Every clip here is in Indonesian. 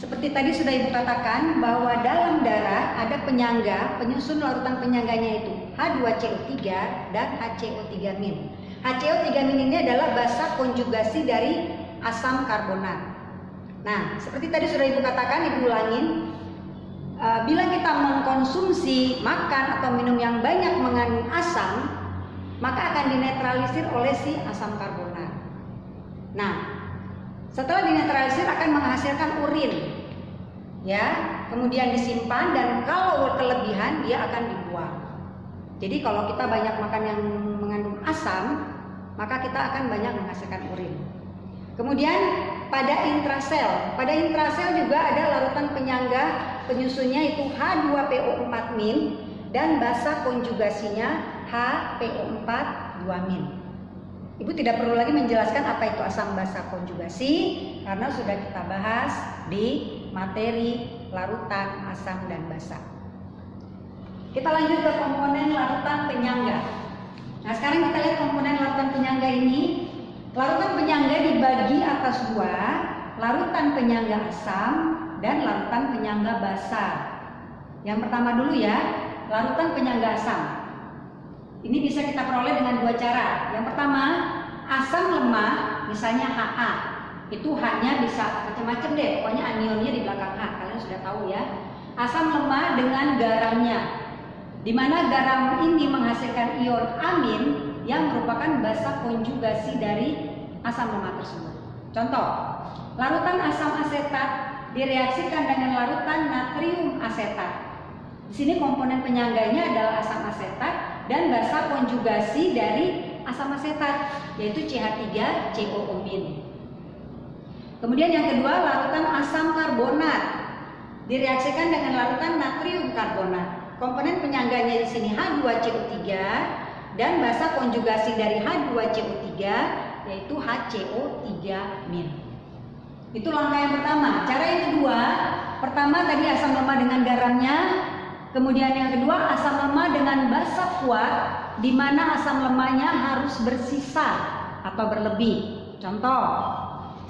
Seperti tadi sudah Ibu katakan bahwa dalam darah ada penyangga, penyusun larutan penyangganya itu H2CO3 dan HCO3-. HCO3- ini adalah basa konjugasi dari asam karbonat. Nah, seperti tadi sudah Ibu katakan, Ibu ulangin, bila kita mengkonsumsi makan atau minum yang banyak mengandung asam, maka akan dinetralisir oleh si asam karbonat. Nah, setelah dinetralisir akan menghasilkan urin, ya, kemudian disimpan, dan kalau kelebihan dia akan dibuang. Jadi kalau kita banyak makan yang mengandung asam, maka kita akan banyak menghasilkan urin. Kemudian pada intrasel juga ada larutan penyangga, penyusunnya itu H2PO4- dan basa konjugasinya HPO4-2-. Ibu tidak perlu lagi menjelaskan apa itu asam basa konjugasi karena sudah kita bahas di materi larutan asam dan basa. Kita lanjut ke komponen larutan penyangga. Nah, sekarang kita lihat komponen larutan penyangga ini. Larutan penyangga dibagi atas dua, larutan penyangga asam dan larutan penyangga basa. Yang pertama dulu ya, larutan penyangga asam. Ini bisa kita peroleh dengan dua cara. Yang pertama, asam lemah, misalnya Ha. Itu H-nya bisa macam-macam deh, pokoknya anionnya di belakang H, kalian sudah tahu ya. Asam lemah dengan garamnya, di mana garam ini menghasilkan ion amin yang merupakan basa konjugasi dari asam lemah tersebut. Contoh, larutan asam asetat direaksikan dengan larutan natrium asetat. Di sini komponen penyangganya adalah asam asetat dan basa konjugasi dari asam asetat, yaitu CH3COO-. Kemudian yang kedua, larutan asam karbonat direaksikan dengan larutan natrium karbonat. Komponen penyangganya di sini H2CO3 dan basa konjugasi dari H2CO3 yaitu HCO3-. Itu langkah yang pertama. Cara yang kedua, pertama tadi asam lemah dengan garamnya, kemudian yang kedua asam lemah dengan basa kuat, di mana asam lemahnya harus bersisa atau berlebih. Contoh,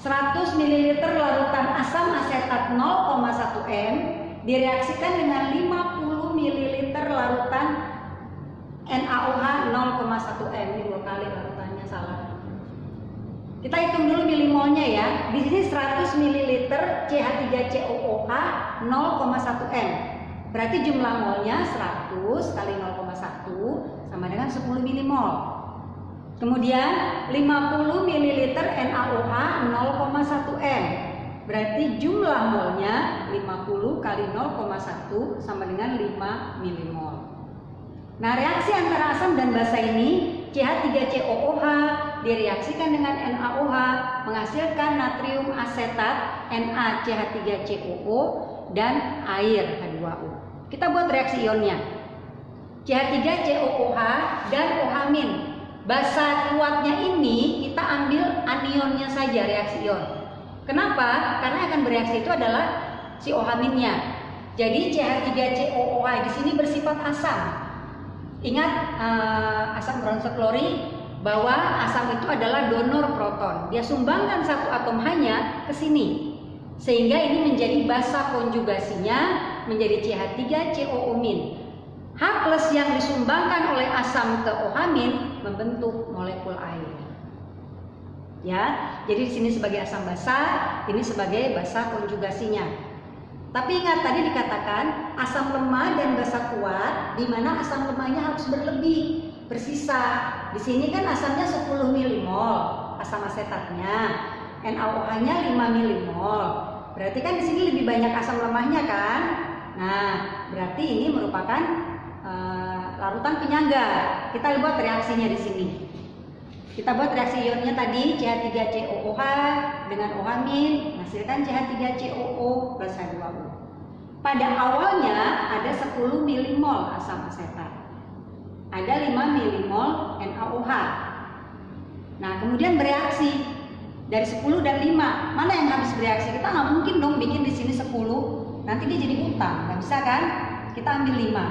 100 ml larutan asam asetat 0,1 m direaksikan dengan 50 ml larutan NaOH 0,1 m. Ini dua kali larutannya salah. Kita hitung dulu milimolnya ya. Di sini 100 ml CH3COOH 0,1 m. Berarti jumlah molnya 100 kali 0,1 sama dengan 10 milimol. Kemudian 50 ml NaOH 0,1 m. Berarti jumlah molnya 50 kali 0,1 sama dengan 5 milimol. Nah, reaksi antara asam dan basa ini, CH3COOH direaksikan dengan NaOH menghasilkan natrium asetat NaCH3COO dan air H2O. Kita buat reaksi ionnya. CH3COOH dan OH-. Basa kuatnya ini kita ambil anionnya saja, reaksi ion. Kenapa? Karena akan bereaksi itu adalah si OH-nya. Jadi CH3COOH di sini bersifat asam. Ingat asam bronzofluorid bahwa asam itu adalah donor proton. Dia sumbangkan satu atom hanya ke sini. Sehingga ini menjadi basa konjugasinya menjadi CH3COO-. H+ yang disumbangkan oleh asam ke OH- membentuk molekul air. Ya, jadi di sini sebagai asam basa, ini sebagai basa konjugasinya. Tapi ingat tadi dikatakan asam lemah dan basa kuat, di mana asam lemahnya harus berlebih, bersisa. Di sini kan asamnya 10 milimol, asam asetatnya, NaOH-nya 5 milimol. Berarti kan di sini lebih banyak asam lemahnya kan? Nah, berarti ini merupakan larutan penyangga. Kita buat reaksinya di sini. Kita buat reaksi ionnya tadi CH3COOH dengan OH- menghasilkan CH3COO plus H2O. Pada awalnya ada 10 milimol asam asetat. Ada 5 milimol NaOH. Nah, kemudian bereaksi dari 10 dan 5. Mana yang habis bereaksi? Kita nggak mungkin dong bikin di sini 10. Nanti dia jadi utang, nggak bisa kan? Kita ambil 5.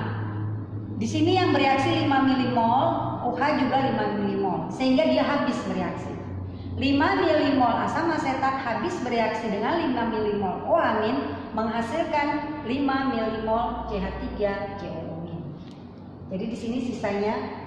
Di sini yang bereaksi 5 milimol, OH juga 5 milimol, sehingga dia habis bereaksi. 5 milimol asam asetat habis bereaksi dengan 5 milimol OH, amin menghasilkan 5 milimol CH3COO-. Jadi di sini sisanya